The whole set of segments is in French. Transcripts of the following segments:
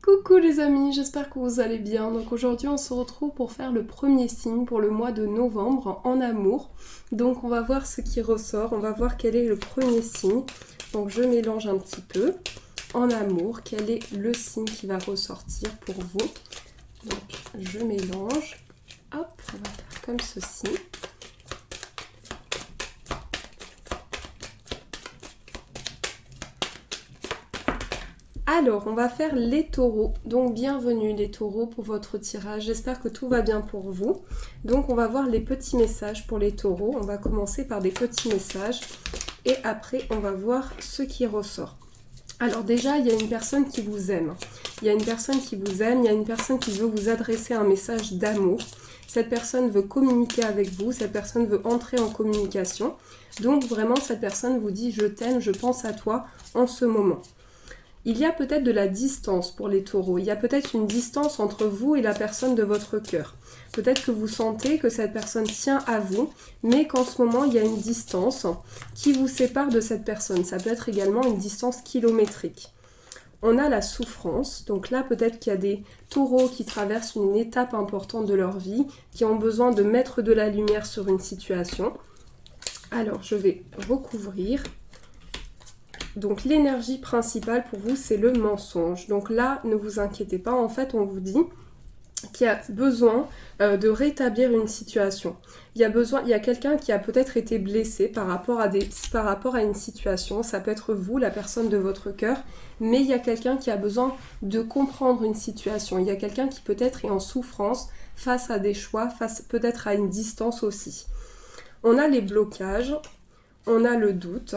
Coucou les amis, j'espère que vous allez bien. Donc aujourd'hui on se retrouve pour faire le premier signe pour le mois de novembre en amour. Donc on va voir ce qui ressort, on va voir quel est le premier signe. Donc je mélange un petit peu. En amour, quel est le signe qui va ressortir pour vous? Donc je mélange. Hop, on va faire comme ceci. Alors, on va faire les taureaux. Donc, bienvenue les taureaux pour votre tirage. J'espère que tout va bien pour vous. Donc, on va voir les petits messages pour les taureaux. On va commencer par des petits messages. Et après, on va voir ce qui ressort. Alors déjà, il y a une personne qui vous aime. Il y a une personne qui vous aime. Il y a une personne qui veut vous adresser un message d'amour. Cette personne veut communiquer avec vous. Cette personne veut entrer en communication. Donc, vraiment, cette personne vous dit « Je t'aime, je pense à toi en ce moment ». Il y a peut-être de la distance pour les taureaux. Il y a peut-être une distance entre vous et la personne de votre cœur. Peut-être que vous sentez que cette personne tient à vous, mais qu'en ce moment, il y a une distance qui vous sépare de cette personne. Ça peut être également une distance kilométrique. On a la souffrance. Donc là, peut-être qu'il y a des taureaux qui traversent une étape importante de leur vie, qui ont besoin de mettre de la lumière sur une situation. Alors, je vais recouvrir. Donc l'énergie principale pour vous, c'est le mensonge. Donc là, ne vous inquiétez pas, en fait, on vous dit qu'il y a besoin de rétablir une situation. Il y a quelqu'un qui a peut-être été blessé par rapport à une situation. Ça peut être vous, la personne de votre cœur, mais il y a quelqu'un qui a besoin de comprendre une situation. Il y a quelqu'un qui peut-être est en souffrance face à des choix, face peut-être à une distance aussi. On a les blocages, on a le doute.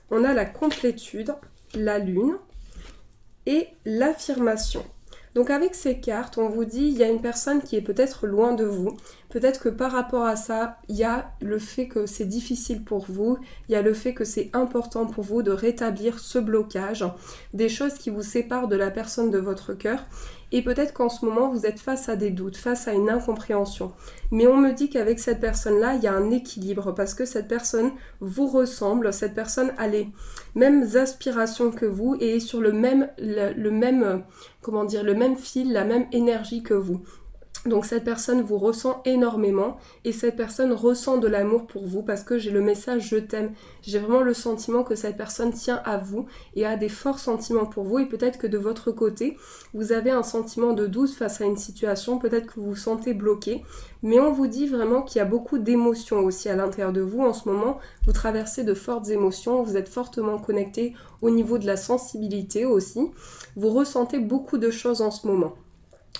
On a la complétude, la lune et l'affirmation. Donc avec ces cartes, on vous dit il y a une personne qui est peut-être loin de vous. Peut-être que par rapport à ça, il y a le fait que c'est difficile pour vous. Il y a le fait que c'est important pour vous de rétablir ce blocage. Des choses qui vous séparent de la personne de votre cœur. Et peut-être qu'en ce moment, vous êtes face à des doutes, face à une incompréhension. Mais on me dit qu'avec cette personne-là, il y a un équilibre parce que cette personne vous ressemble, cette personne a les mêmes aspirations que vous et est sur le même fil, la même énergie que vous. Donc cette personne vous ressent énormément et cette personne ressent de l'amour pour vous parce que j'ai le message « je t'aime ». J'ai vraiment le sentiment que cette personne tient à vous et a des forts sentiments pour vous et peut-être que de votre côté, vous avez un sentiment de doute face à une situation, peut-être que vous vous sentez bloqué, mais on vous dit vraiment qu'il y a beaucoup d'émotions aussi à l'intérieur de vous. En ce moment, vous traversez de fortes émotions, vous êtes fortement connecté au niveau de la sensibilité aussi. Vous ressentez beaucoup de choses en ce moment.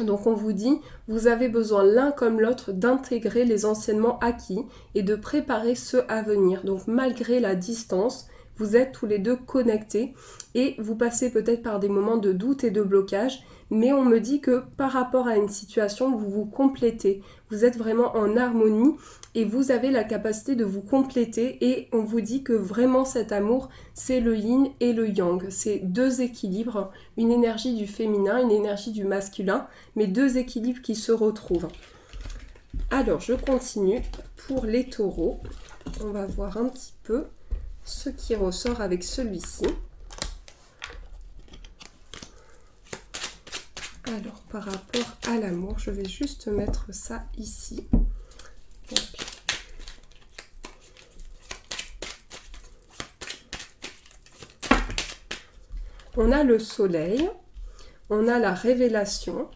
Donc on vous dit, vous avez besoin l'un comme l'autre d'intégrer les enseignements acquis et de préparer ceux à venir. Donc malgré la distance, vous êtes tous les deux connectés et vous passez peut-être par des moments de doute et de blocage, mais on me dit que par rapport à une situation, vous vous complétez. Vous êtes vraiment en harmonie et vous avez la capacité de vous compléter et on vous dit que vraiment cet amour, c'est le yin et le yang. C'est deux équilibres, une énergie du féminin, une énergie du masculin, mais deux équilibres qui se retrouvent. Alors, je continue pour les taureaux. On va voir un petit peu ce qui ressort avec celui-ci. Alors, par rapport à l'amour, je vais juste mettre ça ici. Donc, on a le soleil, on a la révélation,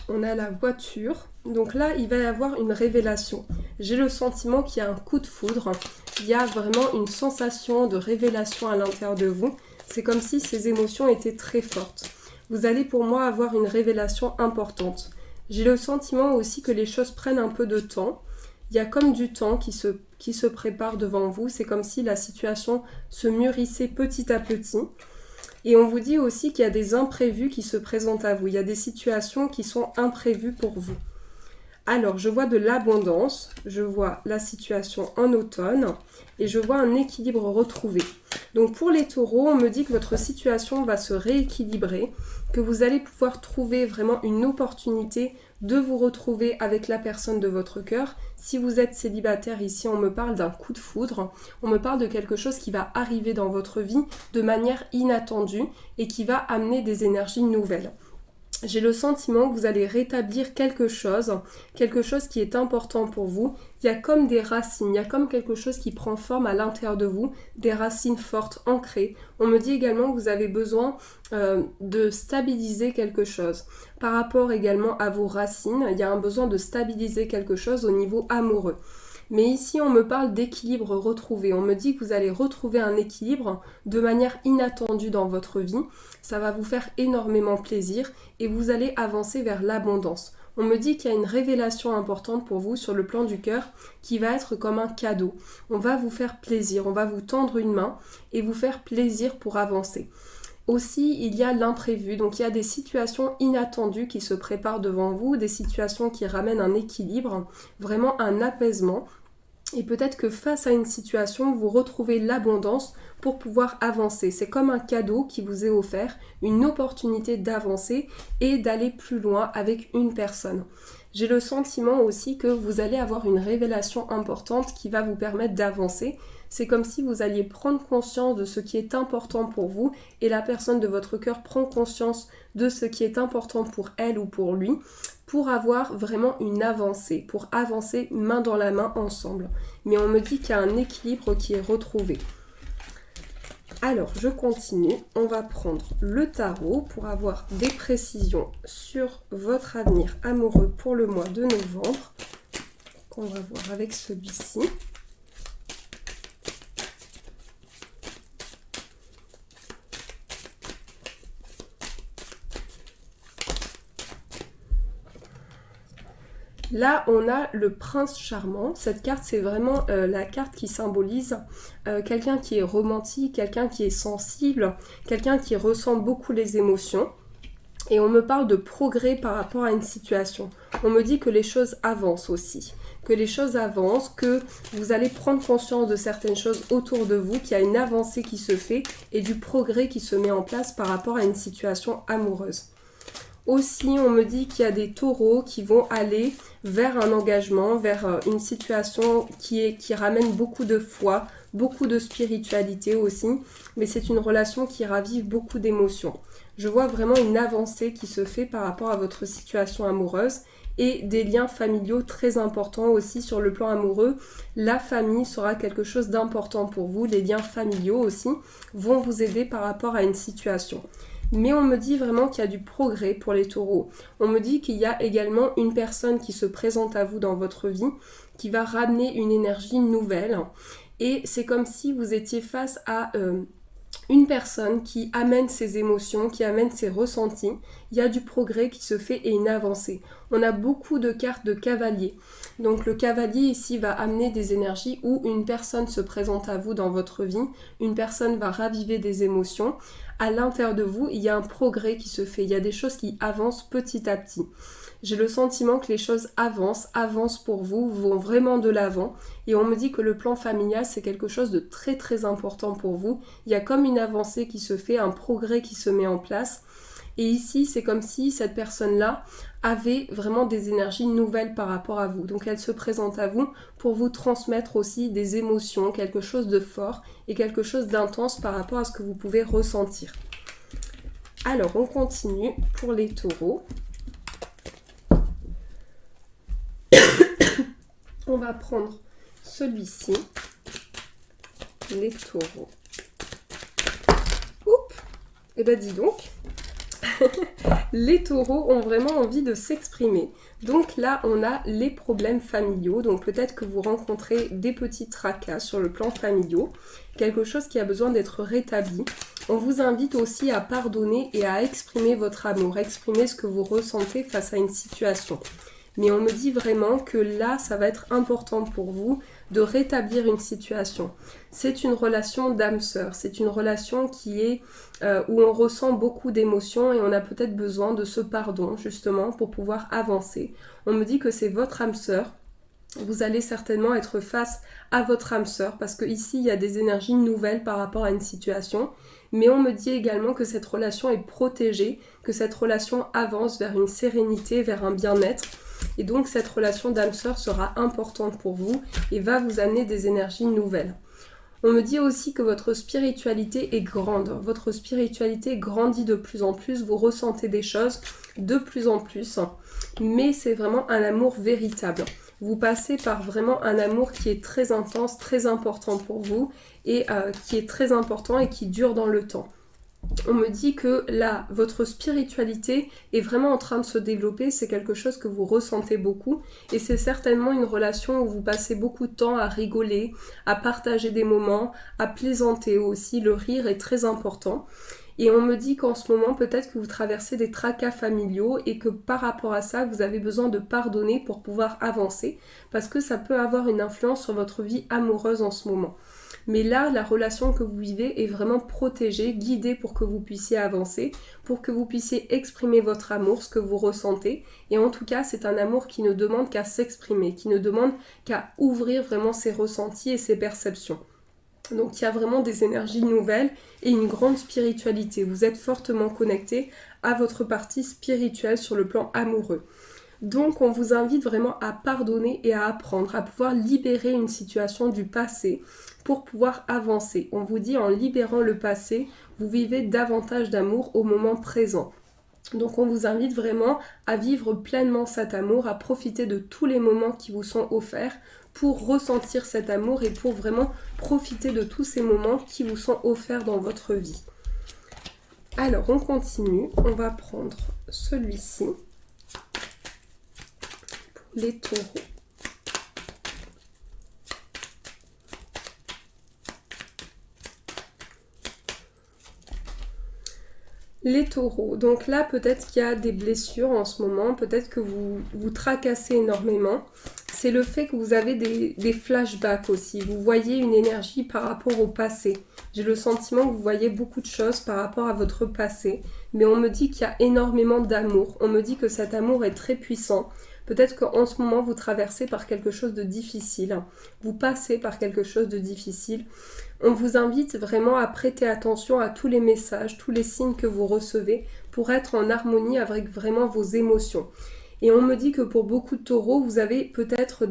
on a la voiture. Donc là, il va y avoir une révélation. J'ai le sentiment qu'il y a un coup de foudre. Il y a vraiment une sensation de révélation à l'intérieur de vous. C'est comme si ces émotions étaient très fortes. Vous allez pour moi avoir une révélation importante. J'ai le sentiment aussi que les choses prennent un peu de temps. Il y a comme du temps qui se prépare devant vous. C'est comme si la situation se mûrissait petit à petit. Et on vous dit aussi qu'il y a des imprévus qui se présentent à vous. Il y a des situations qui sont imprévues pour vous. Alors, je vois de l'abondance, je vois la situation en automne et je vois un équilibre retrouvé. Donc pour les taureaux, on me dit que votre situation va se rééquilibrer, que vous allez pouvoir trouver vraiment une opportunité de vous retrouver avec la personne de votre cœur. Si vous êtes célibataire ici, on me parle d'un coup de foudre, on me parle de quelque chose qui va arriver dans votre vie de manière inattendue et qui va amener des énergies nouvelles. J'ai le sentiment que vous allez rétablir quelque chose qui est important pour vous. Il y a comme des racines, il y a comme quelque chose qui prend forme à l'intérieur de vous, des racines fortes, ancrées. On me dit également que vous avez besoin de stabiliser quelque chose. Par rapport également à vos racines, il y a un besoin de stabiliser quelque chose au niveau amoureux. Mais ici, on me parle d'équilibre retrouvé. On me dit que vous allez retrouver un équilibre de manière inattendue dans votre vie. Ça va vous faire énormément plaisir et vous allez avancer vers l'abondance. On me dit qu'il y a une révélation importante pour vous sur le plan du cœur qui va être comme un cadeau. On va vous faire plaisir, on va vous tendre une main et vous faire plaisir pour avancer. Aussi, il y a l'imprévu, donc il y a des situations inattendues qui se préparent devant vous, des situations qui ramènent un équilibre, vraiment un apaisement. Et peut-être que face à une situation, vous retrouvez l'abondance pour pouvoir avancer. C'est comme un cadeau qui vous est offert, une opportunité d'avancer et d'aller plus loin avec une personne. J'ai le sentiment aussi que vous allez avoir une révélation importante qui va vous permettre d'avancer. C'est comme si vous alliez prendre conscience de ce qui est important pour vous et la personne de votre cœur prend conscience de ce qui est important pour elle ou pour lui, pour avoir vraiment une avancée, pour avancer main dans la main ensemble. Mais on me dit qu'il y a un équilibre qui est retrouvé. Alors, je continue. On va prendre le tarot pour avoir des précisions sur votre avenir amoureux pour le mois de novembre. On va voir avec celui-ci. Là, on a le prince charmant. Cette carte, c'est vraiment la carte qui symbolise quelqu'un qui est romantique, quelqu'un qui est sensible, quelqu'un qui ressent beaucoup les émotions. Et on me parle de progrès par rapport à une situation. On me dit que les choses avancent aussi. Que les choses avancent, que vous allez prendre conscience de certaines choses autour de vous, qu'il y a une avancée qui se fait et du progrès qui se met en place par rapport à une situation amoureuse. Aussi, on me dit qu'il y a des taureaux qui vont aller vers un engagement, vers une situation qui ramène beaucoup de foi, beaucoup de spiritualité aussi, mais c'est une relation qui ravive beaucoup d'émotions. Je vois vraiment une avancée qui se fait par rapport à votre situation amoureuse et des liens familiaux très importants aussi sur le plan amoureux. La famille sera quelque chose d'important pour vous, les liens familiaux aussi vont vous aider par rapport à une situation. Mais on me dit vraiment qu'il y a du progrès pour les taureaux. On me dit qu'il y a également une personne qui se présente à vous dans votre vie, qui va ramener une énergie nouvelle. Et c'est comme si vous étiez face à une personne qui amène ses émotions, qui amène ses ressentis. Il y a du progrès qui se fait et une avancée. On a beaucoup de cartes de cavalier. Donc le cavalier ici va amener des énergies où une personne se présente à vous dans votre vie. Une personne va raviver des émotions. À l'intérieur de vous, il y a un progrès qui se fait. Il y a des choses qui avancent petit à petit. J'ai le sentiment que les choses avancent pour vous, vont vraiment de l'avant. Et on me dit que le plan familial, c'est quelque chose de très très important pour vous. Il y a comme une avancée qui se fait, un progrès qui se met en place. Et ici, c'est comme si cette personne-là avait vraiment des énergies nouvelles par rapport à vous. Donc elle se présente à vous pour vous transmettre aussi des émotions, quelque chose de fort et quelque chose d'intense par rapport à ce que vous pouvez ressentir. Alors, on continue pour les taureaux. On va prendre celui-ci, les taureaux. Oups, et ben dis donc, les taureaux ont vraiment envie de s'exprimer. Donc là, on a les problèmes familiaux. Donc peut-être que vous rencontrez des petits tracas sur le plan familial, quelque chose qui a besoin d'être rétabli. On vous invite aussi à pardonner et à exprimer votre amour, exprimer ce que vous ressentez face à une situation. Mais on me dit vraiment que là, ça va être important pour vous de rétablir une situation. C'est une relation d'âme sœur, c'est une relation qui est où on ressent beaucoup d'émotions et on a peut-être besoin de ce pardon justement pour pouvoir avancer. On me dit que c'est votre âme sœur. Vous allez certainement être face à votre âme sœur parce que ici il y a des énergies nouvelles par rapport à une situation, mais on me dit également que cette relation est protégée, que cette relation avance vers une sérénité, vers un bien-être, et donc cette relation d'âme sœur sera importante pour vous et va vous amener des énergies nouvelles. On me dit aussi que votre spiritualité est grande, votre spiritualité grandit de plus en plus, vous ressentez des choses de plus en plus, mais c'est vraiment un amour véritable. Vous passez par vraiment un amour qui est très intense, très important pour vous et qui est très important et qui dure dans le temps. On me dit que là, votre spiritualité est vraiment en train de se développer, c'est quelque chose que vous ressentez beaucoup et c'est certainement une relation où vous passez beaucoup de temps à rigoler, à partager des moments, à plaisanter aussi, le rire est très important. Et on me dit qu'en ce moment, peut-être que vous traversez des tracas familiaux et que par rapport à ça, vous avez besoin de pardonner pour pouvoir avancer parce que ça peut avoir une influence sur votre vie amoureuse en ce moment. Mais là, la relation que vous vivez est vraiment protégée, guidée pour que vous puissiez avancer, pour que vous puissiez exprimer votre amour, ce que vous ressentez. Et en tout cas, c'est un amour qui ne demande qu'à s'exprimer, qui ne demande qu'à ouvrir vraiment ses ressentis et ses perceptions. Donc il y a vraiment des énergies nouvelles et une grande spiritualité. Vous êtes fortement connecté à votre partie spirituelle sur le plan amoureux. Donc on vous invite vraiment à pardonner et à apprendre, à pouvoir libérer une situation du passé pour pouvoir avancer. On vous dit en libérant le passé, vous vivez davantage d'amour au moment présent. Donc on vous invite vraiment à vivre pleinement cet amour, à profiter de tous les moments qui vous sont offerts pour ressentir cet amour et pour vraiment profiter de tous ces moments qui vous sont offerts dans votre vie. Alors on continue, on va prendre celui-ci pour les taureaux. Les taureaux, donc là peut-être qu'il y a des blessures en ce moment, peut-être que vous tracassez énormément. C'est le fait que vous avez des flashbacks aussi, vous voyez une énergie par rapport au passé. J'ai le sentiment que vous voyez beaucoup de choses par rapport à votre passé, mais on me dit qu'il y a énormément d'amour, on me dit que cet amour est très puissant. Peut-être qu'en ce moment vous traversez par quelque chose de difficile, vous passez par quelque chose de difficile. On vous invite vraiment à prêter attention à tous les messages, tous les signes que vous recevez pour être en harmonie avec vraiment vos émotions. Et on me dit que pour beaucoup de taureaux, vous avez peut-être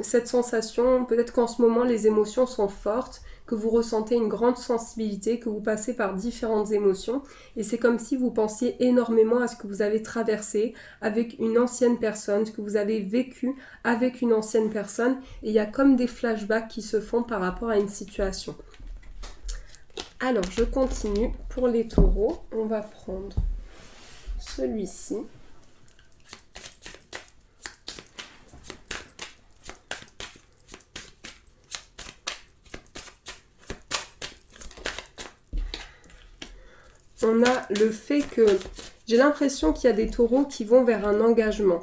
cette sensation, peut-être qu'en ce moment les émotions sont fortes, que vous ressentez une grande sensibilité, que vous passez par différentes émotions. Et c'est comme si vous pensiez énormément à ce que vous avez traversé avec une ancienne personne, ce que vous avez vécu avec une ancienne personne. Et il y a comme des flashbacks qui se font par rapport à une situation. Alors, je continue. Pour les taureaux, on va prendre celui-ci. On a le fait que j'ai l'impression qu'il y a des taureaux qui vont vers un engagement.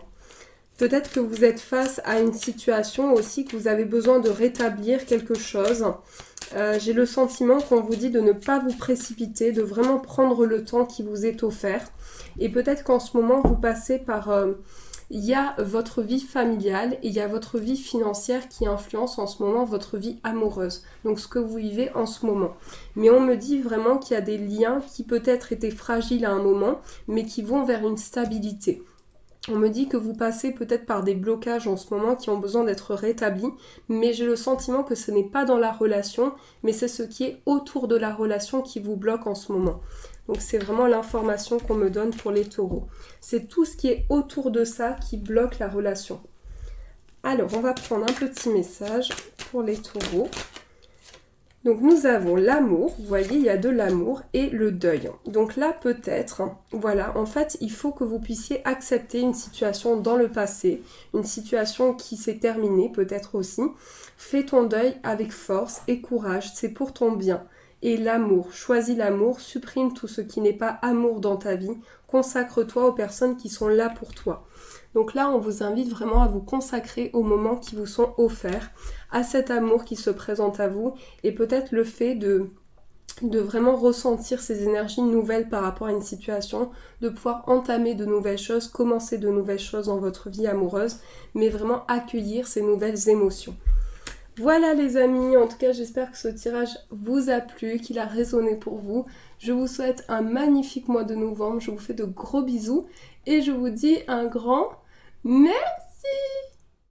Peut-être que vous êtes face à une situation aussi que vous avez besoin de rétablir quelque chose. J'ai le sentiment qu'on vous dit de ne pas vous précipiter, de vraiment prendre le temps qui vous est offert. Et peut-être qu'en ce moment, vous passez par... il y a votre vie familiale et il y a votre vie financière qui influence en ce moment votre vie amoureuse. Donc ce que vous vivez en ce moment. Mais on me dit vraiment qu'il y a des liens qui peut-être étaient fragiles à un moment, mais qui vont vers une stabilité. On me dit que vous passez peut-être par des blocages en ce moment qui ont besoin d'être rétablis, mais j'ai le sentiment que ce n'est pas dans la relation, mais c'est ce qui est autour de la relation qui vous bloque en ce moment. Donc c'est vraiment l'information qu'on me donne pour les taureaux. C'est tout ce qui est autour de ça qui bloque la relation. Alors on va prendre un petit message pour les taureaux. Donc nous avons l'amour, vous voyez, il y a de l'amour et le deuil. Donc là peut-être, voilà, en fait il faut que vous puissiez accepter une situation dans le passé, une situation qui s'est terminée peut-être aussi. Fais ton deuil avec force et courage, c'est pour ton bien. et l'amour. Choisis l'amour, supprime tout ce qui n'est pas amour dans ta vie, consacre-toi aux personnes qui sont là pour toi. Donc là, on vous invite vraiment à vous consacrer aux moments qui vous sont offerts, à cet amour qui se présente à vous, et peut-être le fait de vraiment ressentir ces énergies nouvelles par rapport à une situation, de pouvoir entamer de nouvelles choses, commencer de nouvelles choses dans votre vie amoureuse, mais vraiment accueillir ces nouvelles émotions. Voilà les amis, en tout cas j'espère que ce tirage vous a plu, qu'il a résonné pour vous. Je vous souhaite un magnifique mois de novembre, je vous fais de gros bisous et je vous dis un grand merci.